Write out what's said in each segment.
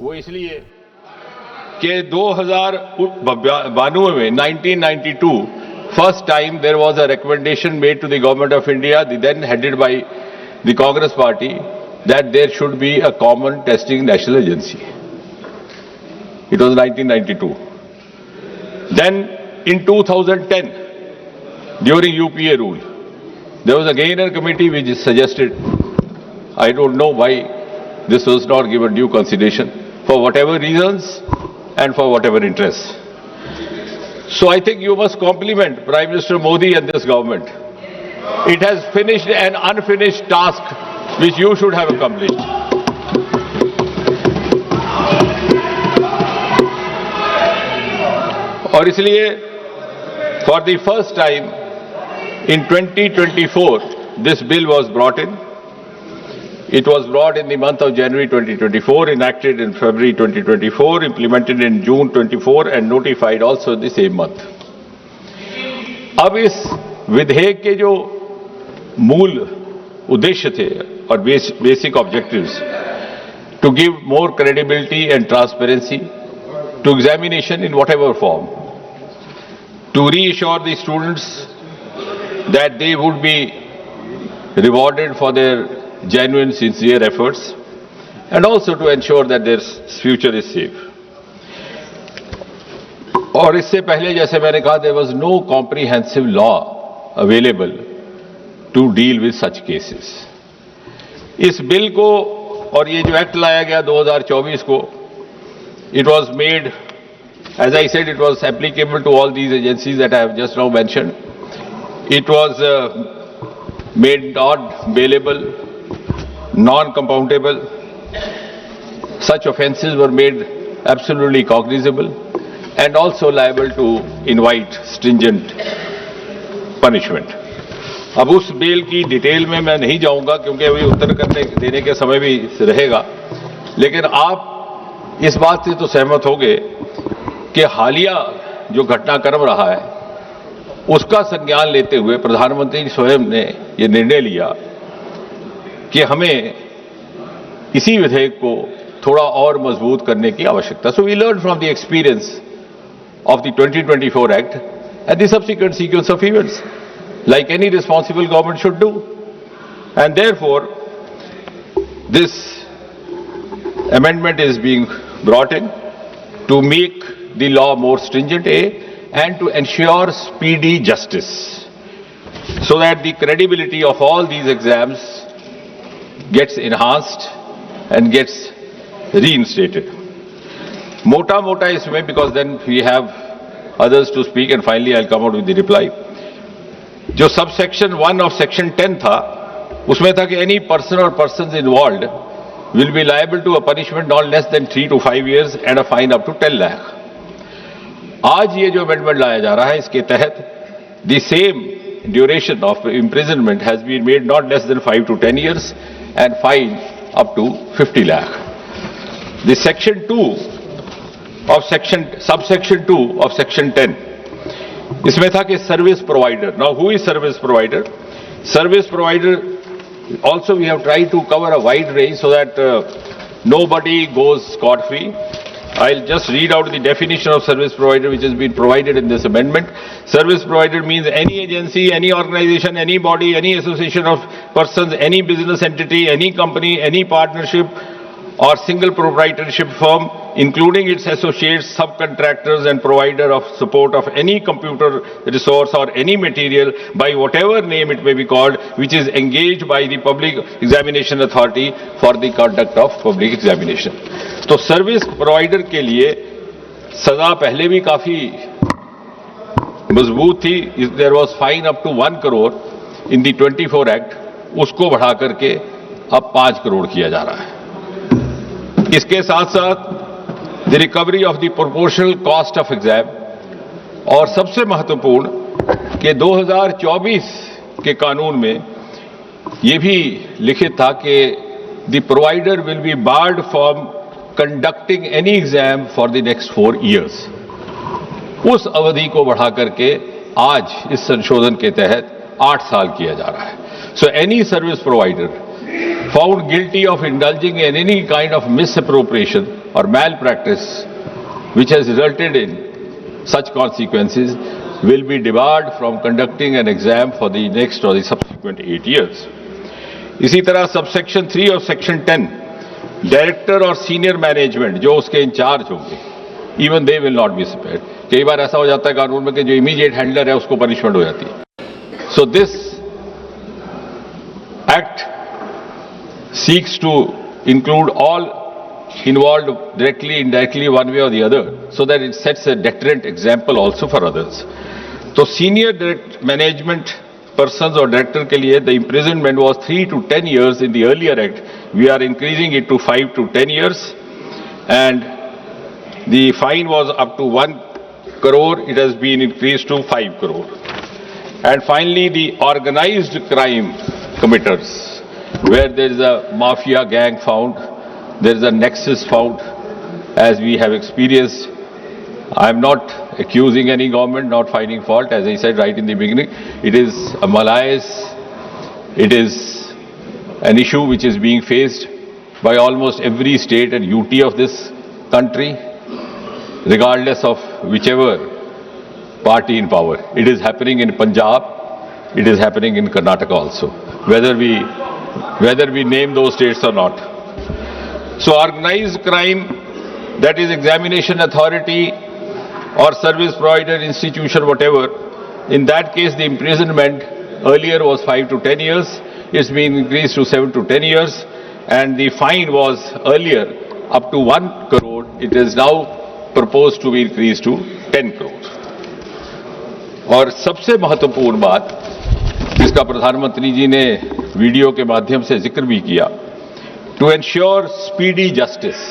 वो इसलिए कि 2092 में 1992 first time there was a recommendation made to the government of India, then headed by the Congress party, that there should be a common testing national agency. It was 1992. Then in 2010, during UPA rule, there was again a committee which suggested, I don't know why this was not given due consideration, for whatever reasons and for whatever interests. So I think you must compliment Prime Minister Modi and this government. It has finished an unfinished task which you should have accomplished. और इसलिए for the first time in 2024 this bill was brought in. It was brought in the month of January 2024, enacted in February 2024, implemented in June 24 and notified also the same month. अब इस विधेयक के जो मूल उद्देश्य थे और basic objectives, to give more credibility and transparency to examination in whatever form, to reassure the students that they would be rewarded for their genuine, sincere efforts, and also to ensure that their future is safe. और इससे पहले जैसे मैंने कहा, there was no comprehensive law available to deal with such cases. इस bill को और ये जो एक्ट लाया गया 2024 को, it was made, as I said, it was applicable to all these agencies that I have just now mentioned. It was made not bailable, non-compoundable. Such offences were made absolutely cognizable and also liable to invite stringent punishment. अब उस bill की detail में मैं नहीं जाऊंगा क्योंकि अभी उत्तर देने के समय भी रहेगा, लेकिन आप इस बात से तो सहमत होंगे कि हालिया जो घटनाक्रम रहा है उसका संज्ञान लेते हुए प्रधानमंत्री स्वयं ने ये निर्णय लिया कि हमें इसी विधेयक को थोड़ा और मजबूत करने की आवश्यकता. So we learned from the experience of the 2024 Act and the subsequent sequence of events, like any responsible government should do. And therefore, this amendment is being brought in to make the law more stringent, and to ensure speedy justice, so that the credibility of all these exams gets enhanced and gets reinstated. Mota isme, because then we have others to speak, and finally I'll come out with the reply. जो subsection 1 of section 10 था, उसमें था कि any person or persons involved will be liable to a punishment not less than 3 to 5 years and a fine up to 10 lakh. आज ये जो amendment लाया जा रहा है, इसके तहत the same duration of imprisonment has been made not less than 5 to 10 years and fine up to 50 lakh. The section 2 of subsection 2 of section 10, इसमें था कि service provider. Now who is service provider? Service provider also we have tried to cover a wide range so that nobody goes scot-free. I'll just read out the definition of service provider which has been provided in this amendment. Service provider means any agency, any organization, any body, any association of persons, any business entity, any company, any partnership or single proprietorship firm, including its associates, subcontractors and provider of support of any computer resource or any material by whatever name it may be called, which is engaged by the public examination authority for the conduct of public examination. तो service provider के लिए सजा पहले भी काफी मजबूत थी. There was fine up to 1 crore in the 24 act, उसको बढ़ा करके अब 5 करोड़ किया जा रहा है. इसके साथ साथ the recovery of the proportional cost of exam, और सबसे महत्वपूर्ण कि 2024 के कानून में यह भी लिखित था कि the provider will be board from conducting any exam for the next 4 years. उस अवधि को बढ़ा करके आज इस संशोधन के तहत 8 साल किया जा रहा है. So any service provider found guilty of indulging in any kind of misappropriation or malpractice which has resulted in such consequences will be debarred from conducting an exam for the next or the subsequent 8 years. इसी तरह subsection 3 और section 10 director और senior management जो उसके in charge होंगे even they will not be spared. कई बार ऐसा हो जाता है कानून में कि जो इमीडिएट हैंडलर है उसको पनिशमेंट हो जाती है. So this act seeks to include all involved directly, indirectly, one way or the other, so that it sets a deterrent example also for others. So senior management persons or director के लिए the imprisonment was 3 to 10 years in the earlier act. We are increasing it to 5 to 10 years, and the fine was up to 1 crore. It has been increased to 5 crore. And finally, the organized crime committers, where there is a mafia gang found, there is a nexus found, as we have experienced. I am not accusing any government, not finding fault. As I said right in the beginning, it is a malaise. It is an issue which is being faced by almost every state and UT of this country, regardless of whichever party in power. It is happening in Punjab. It is happening in Karnataka also, whether we name those states or not. So organized crime, that is examination authority or service provider institution, whatever, in that case the imprisonment earlier was 5 to 10 years. It's been increased to 7 to 10 years, and the fine was earlier up to 1 crore. It is now proposed to be increased to 10 crore. और सबसे महत्वपूर्ण बात जिसका प्रधानमंत्री जी ने video के माध्यम से जिक्र भी किया, to ensure speedy justice,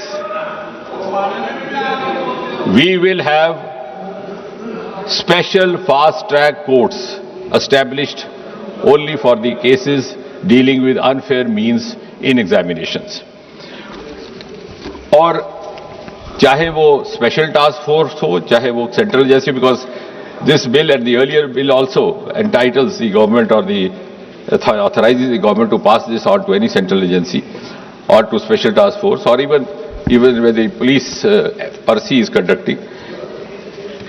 we will have special fast-track courts established only for the cases dealing with unfair means in examinations. और चाहे वो स्पेशल टास्क फोर्स हो, चाहे वो सेंट्रल जैसे, because this bill and the earlier bill also entitles the government or the authorizes the government to pass this on to any central agency or to special task force, or even when the police Percy is conducting.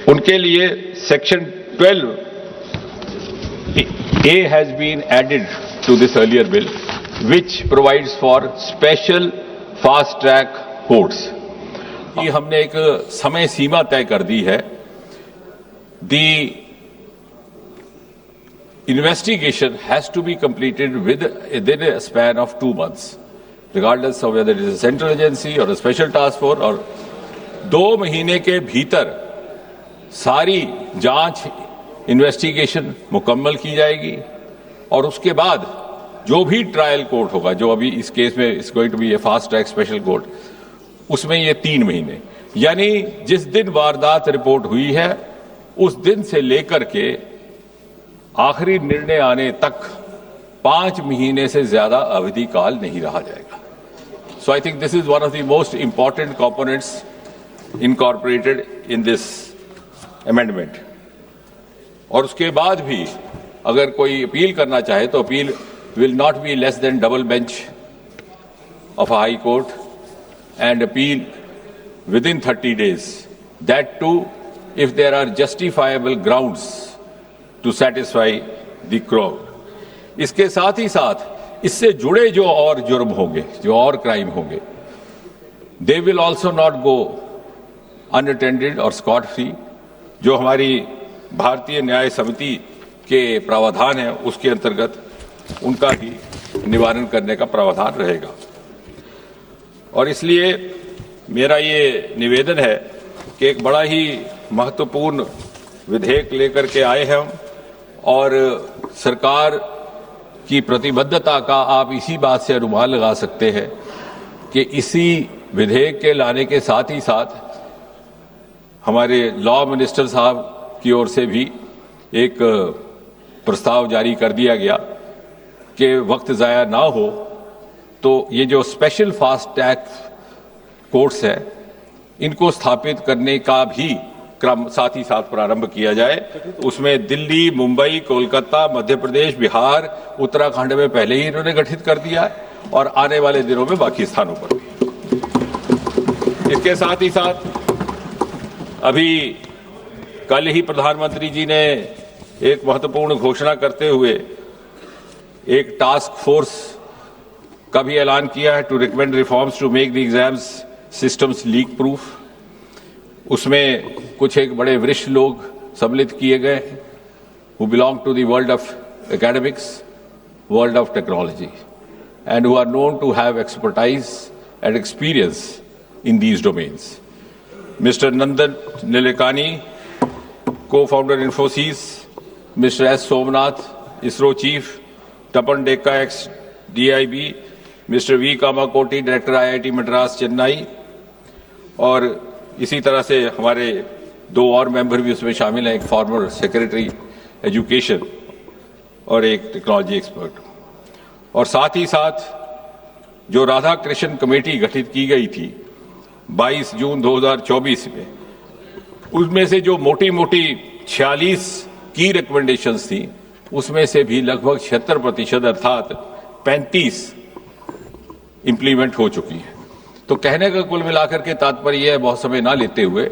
उनके लिए section 12A has been added to this earlier bill, which provides for special fast track courts. ये हमने एक समय सीमा तय कर दी है. The investigation has to be completed within a span of 2 months. regardless of whether it is a central agency or a special task force, और 2 महीने के भीतर सारी जांच इन्वेस्टिगेशन मुकम्मल की जाएगी और उसके बाद जो भी ट्रायल कोर्ट होगा, जो अभी इस केस में is going to be a fast track special court, उसमें ये 3 महीने, यानी जिस दिन वारदात रिपोर्ट हुई है उस दिन से लेकर के आखिरी निर्णय आने तक 5 महीने से ज्यादा अवधि काल नहीं रहा जाएगा. So I think this is one of the most important components incorporated in this amendment. और उसके बाद भी अगर कोई अपील करना चाहे तो appeal will not be less than double bench of a high court and appeal within 30 days. That too, if there are justifiable grounds to satisfy the crowd. इसके साथ ही साथ इससे जुड़े जो और जुर्म होंगे, जो और क्राइम होंगे, they will also not go unattended or scot free. जो हमारी भारतीय न्याय समिति के प्रावधान है उसके अंतर्गत उनका भी निवारण करने का प्रावधान रहेगा. और इसलिए मेरा ये निवेदन है कि एक बड़ा ही महत्वपूर्ण विधेयक लेकर के आए हैं हम, और सरकार की प्रतिबद्धता का आप इसी बात से अनुमान लगा सकते हैं कि इसी विधेयक के लाने के साथ ही साथ हमारे लॉ मिनिस्टर साहब की ओर से भी एक प्रस्ताव जारी कर दिया गया कि वक्त ज़ाया ना हो तो ये जो स्पेशल फास्ट ट्रैक कोर्ट्स है इनको स्थापित करने का भी क्रम साथ ही साथ प्रारंभ किया जाए. उसमें दिल्ली, मुंबई, कोलकाता, मध्य प्रदेश, बिहार, उत्तराखंड में पहले ही इन्होंने गठित कर दिया है और आने वाले दिनों में बाकी स्थानों पर भी। इसके साथ ही साथ अभी कल ही प्रधानमंत्री जी ने एक महत्वपूर्ण घोषणा करते हुए एक टास्क फोर्स का भी ऐलान किया है to recommend reforms to make the exams systems leak proof. उसमें कुछ एक बड़े वरिष्ठ लोग सम्मिलित किए गए हैं who belong to the world of academics, world of technology, and who are known to have expertise and experience in these domains. Mr. Nandan Nilekani, co-founder Infosys, Mr. S. Somnath, ISRO chief, Tapan Dekka, ex-DIB, Mr. V. Kamakoti, director IIT Madras, Chennai, और इसी तरह से हमारे दो और member भी उसमें शामिल हैं, एक फॉर्मर सेक्रेटरी एजुकेशन और एक टेक्नोलॉजी एक्सपर्ट। और साथ ही साथ जो राधा कृष्ण कमेटी गठित की गई थी 22 जून 2024 में, उसमें से जो मोटी मोटी 46 की रिकमेंडेशंस थी, उसमें से भी लगभग 76% अर्थात 35 इंप्लीमेंट हो चुकी है। तो कहने का कुल मिलाकर के तात्पर्य यह है, बहुत समय ना लेते हुए,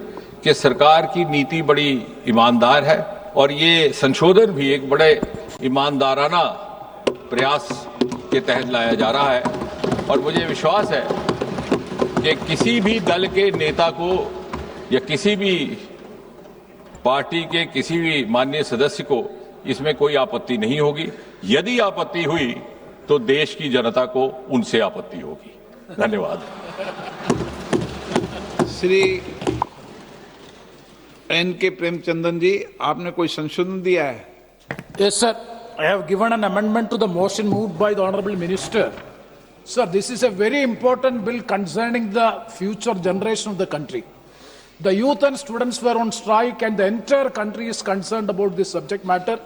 कि सरकार की नीति बड़ी ईमानदार है और ये संशोधन भी एक बड़े ईमानदाराना प्रयास के तहत लाया जा रहा है। और मुझे विश्वास है कि किसी भी दल के नेता को या किसी भी पार्टी के किसी भी माननीय सदस्य को इसमें कोई आपत्ति नहीं होगी। यदि आपत्ति हुई तो देश की जनता को उनसे आपत्ति होगी। धन्यवाद। श्री N.K. प्रेमचंदन जी, आपने कोई संशोधन दिया है? Yes, sir. I have given an amendment to the motion moved by the Honorable Minister. Sir, this is a very important bill concerning the future generation of the country. The youth and students were on strike and the entire country is concerned about this subject matter.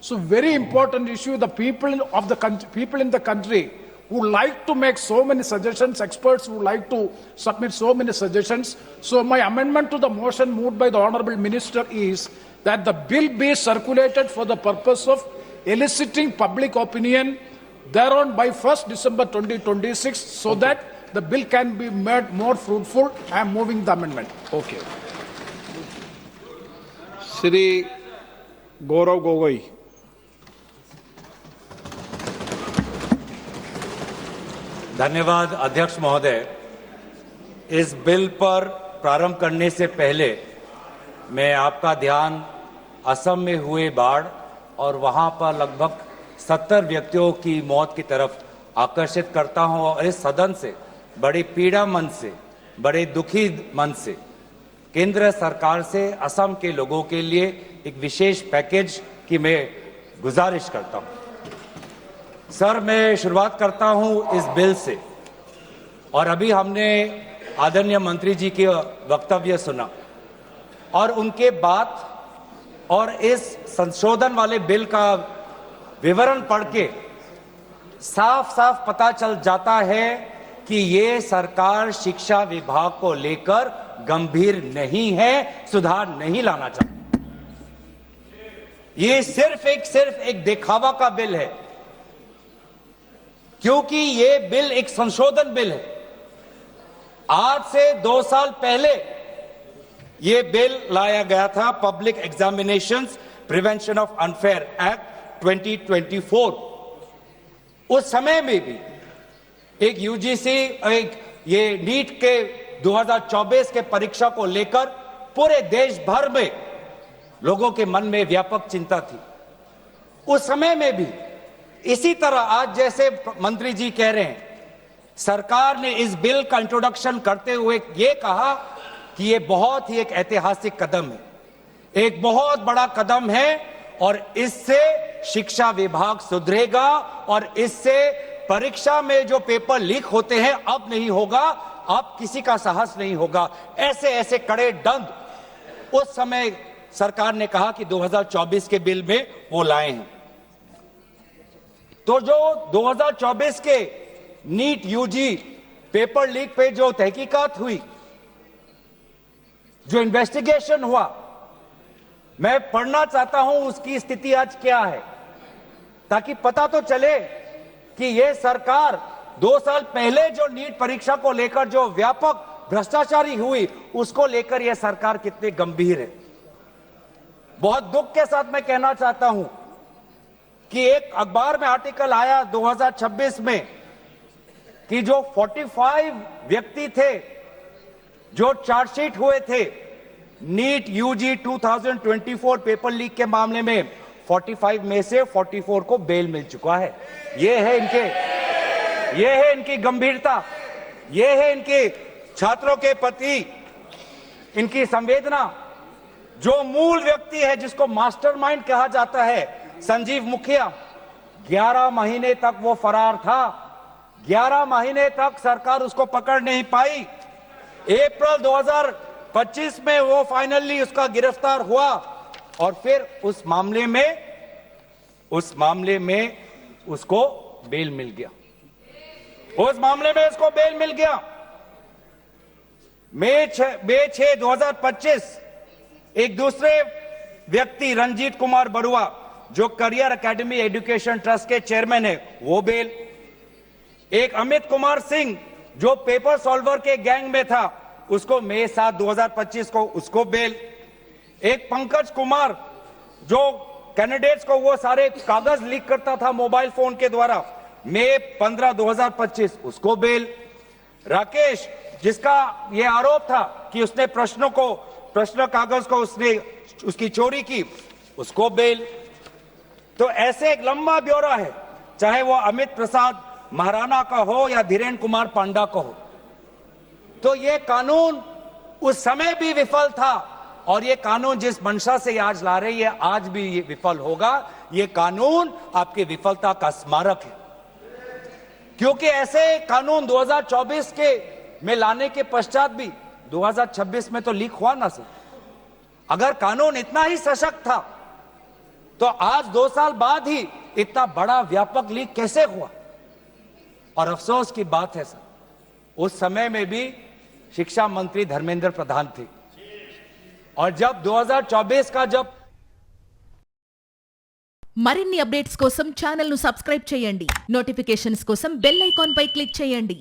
So very important issue. The people of the country, people in the country who like to make so many suggestions, experts who like to submit so many suggestions. So my amendment to the motion moved by the Honorable Minister is that the bill be circulated for the purpose of eliciting public opinion thereon by 1st December 2026 so that the bill can be made more fruitful. I am moving the amendment. Okay. Shri Gaurav Gogoi. धन्यवाद अध्यक्ष महोदय। इस bill पर प्रारंभ करने से पहले मैं आपका ध्यान असम में हुए बाढ़ और वहां पर लगभग 70 व्यक्तियों की मौत की तरफ आकर्षित करता हूं और इस सदन से बड़े पीड़ा मन से, बड़े दुखी मन से केंद्र सरकार से असम के लोगों के लिए एक विशेष पैकेज की मैं गुजारिश करता हूं। सर, मैं शुरुआत करता हूं इस बिल से। और अभी हमने आदरणीय मंत्री जी के वक्तव्य सुना और उनके बाद और इस संशोधन वाले बिल का विवरण पढ़ के साफ साफ पता चल जाता है कि ये सरकार शिक्षा विभाग को लेकर गंभीर नहीं है, सुधार नहीं लाना चाहती। ये सिर्फ एक दिखावा का बिल है, क्योंकि ये बिल एक संशोधन बिल है। आज से 2 साल पहले ये बिल लाया गया था, public examinations prevention of unfair act 2024। उस समय में भी एक यूजीसी ये नीट के 2024 के परीक्षा को लेकर पूरे देश भर में लोगों के मन में व्यापक चिंता थी। उस समय में भी इसी तरह आज जैसे मंत्री जी कह रहे हैं, सरकार ने इस बिल का इंट्रोडक्शन करते हुए ये कहा कि ये बहुत ही एक ऐतिहासिक कदम है, एक बहुत बड़ा कदम है और इससे शिक्षा विभाग सुधरेगा और इससे परीक्षा में जो पेपर लीक होते हैं अब नहीं होगा, अब किसी का साहस नहीं होगा। ऐसे ऐसे कड़े दंड उस समय सरकार ने कहा कि 2024 के बिल में वो लाए हैं। तो जो 2024 के नीट यूजी पेपर लीक पे जो तहकीकात हुई, जो इन्वेस्टिगेशन हुआ, मैं पढ़ना चाहता हूं उसकी स्थिति आज क्या है, ताकि पता तो चले कि यह सरकार 2 साल पहले जो नीट परीक्षा को लेकर जो व्यापक भ्रष्टाचारी हुई, उसको लेकर यह सरकार कितनी गंभीर है। बहुत दुख के साथ मैं कहना चाहता हूं कि एक अखबार में आर्टिकल आया 2026 में कि जो 45 व्यक्ति थे जो चार्जशीट हुए थे नीट यूजी 2024 पेपर लीक के मामले में, 45 में से 44 को बेल मिल चुका है। ये है इनकी गंभीरता, ये है इनके छात्रों के प्रति इनकी संवेदना। जो मूल व्यक्ति है जिसको मास्टरमाइंड कहा जाता है, संजीव मुखिया, 11 महीने तक वो फरार था। 11 महीने तक सरकार उसको पकड़ नहीं पाई। अप्रैल 2025 में वो फाइनली उसका गिरफ्तार हुआ और फिर उस मामले में उसको बेल मिल गया। मई 6, 2025 एक दूसरे व्यक्ति रंजीत कुमार बरुआ जो करियर एकेडमी एजुकेशन ट्रस्ट के चेयरमैन है, वो बेल। एक अमित कुमार सिंह जो पेपर सॉल्वर के गैंग में था, उसको मई 7, 2025 को उसको बेल। एक पंकज कुमार जो कैंडिडेट्स को वो सारे कागज लीक करता था मोबाइल फोन के द्वारा, मई 15, 2025 उसको बेल। राकेश जिसका ये आरोप था कि उसने प्रश्न कागज को उसकी चोरी की, उसको बेल। तो ऐसे एक लंबा ब्यौरा है, चाहे वो अमित प्रसाद महाराणा का हो या धीरेन्द्र कुमार पांडा का हो। तो ये कानून उस समय भी विफल था और ये कानून जिस मंशा से आज ला रही है, आज भी ये विफल होगा। ये कानून आपकी विफलता का स्मारक है, क्योंकि ऐसे कानून 2024 के में लाने के पश्चात भी 2026 में तो लीक हुआ ना सर। अगर कानून इतना ही सशक्त था तो आज 2 साल बाद ही इतना बड़ा व्यापक लीक कैसे हुआ। और अफसोस की बात है सर, उस समय में भी शिक्षा मंत्री धर्मेंद्र प्रधान थे और जब 2024 का जब మరిన్ని అప్డేట్స్ కోసం ఛానల్ ను సబ్స్క్రైబ్ చేయండి. నోటిఫికేషన్స్ కోసం బెల్ ఐకాన్ పై క్లిక్ చేయండి.